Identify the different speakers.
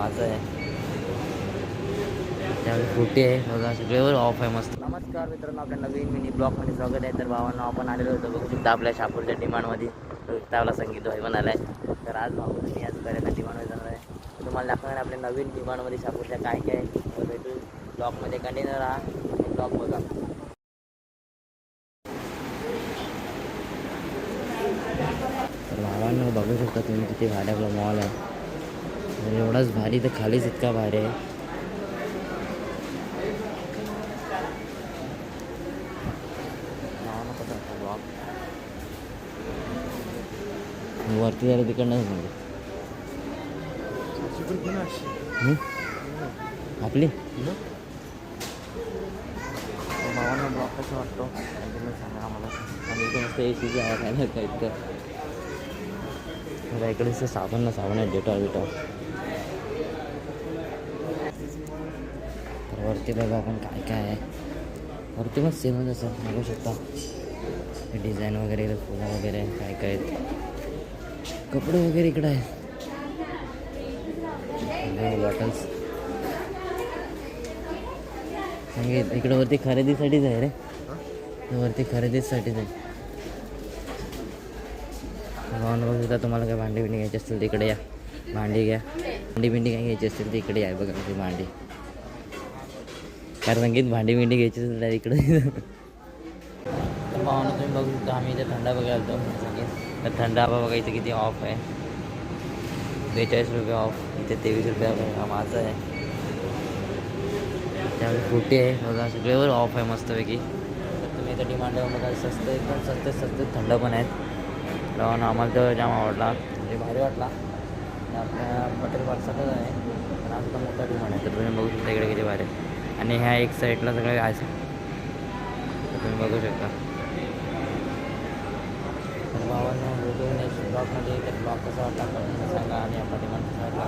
Speaker 1: माझं आहे त्यावेळी कुठे आहे बघा सगळ्यावर ऑफ आहे मस्त. नमस्कार मित्रांनो, आपल्या नवीन मिनी ब्लॉगमध्ये स्वागत आहे. तर भावांनो आपण आलेलो होतो बघू शकता आपल्या शहापूरच्या डिमांडमध्ये. त्याला संगीत भाई पण आला आहे. तर आज भाऊ मी आज करायला डिमांडमध्ये जाणार आहे. तुम्हाला दाखवणार आपल्या नवीन डिमांडमध्ये शहापूरच्या काय काय आहे. भेटू ब्लॉगमध्ये कंटिन्यू राहा, ब्लॉग बघा. तर भावांनो बघू शकता तुम्ही तिथे भारी आपला मॉल आहे. एवढाच भारी तर खालीच इतका भारी आहे. वरती जायला तिकडनंच म्हणजे आपली भावांना ब्लॉक कसं वाटतो सांगा आम्हाला. आणि इथे मस्त ए सीची आहे काय नाही इतकं. मला इकडे साबण आहे डेटॉल बिटॉल. तर वरती बघा आपण काय काय आहे. वरती मग सेमच असं बघू शकता. डिझाईन वगैरे फुलं वगैरे काय काय आहेत. कपडे वगैरे इकडे आहेत. बॉटल्स सांगित इकडं वरती खरेदीसाठीच आहे रे. वरती खरेदीसाठीच आहे. भावना बघू शकता. तुम्हाला काय भांडी बिंडी घ्यायची असतील तिकडे या. भांडी घ्या. भांडी बिंडी काय घ्यायची असतील तिकडे या. बघा ती भांडी कारण संगीत भांडी बिंडी घ्यायची असेल तर इकडे. भावना तुम्ही बघू शकता. आम्ही इथे थंडा बघायला जातो संगीत. तर थंडा हवा बघा इथे किती ऑफ आहे. 42 रुपये ऑफ. इथे 23 रुपये बघा माझं आहे. त्यावेळी कुठे आहे बघा सगळ्यावर ऑफ आहे मस्तपैकी. तर तुम्ही इथे डिमांड बघा स्वस्त एकदम स्वस्त थंड पण आहेत. राहून आम्हाला तर जाम आवडला म्हणजे भारी वाटला. आपल्या बटर पार्कसाठीच आहे पण आज तर मोठा डिमांड आहे. तर तुम्ही बघू शकता इकडे किती भारी आहे. आणि ह्या एक साईडला सगळं आहे तर तुम्ही बघू शकता. तर भावांना भेटून नेक्स्ट ब्लॉगमध्ये तर ब्लॉग कसा वाटला सांगा. आणि आपला डिमांड कसा वाटला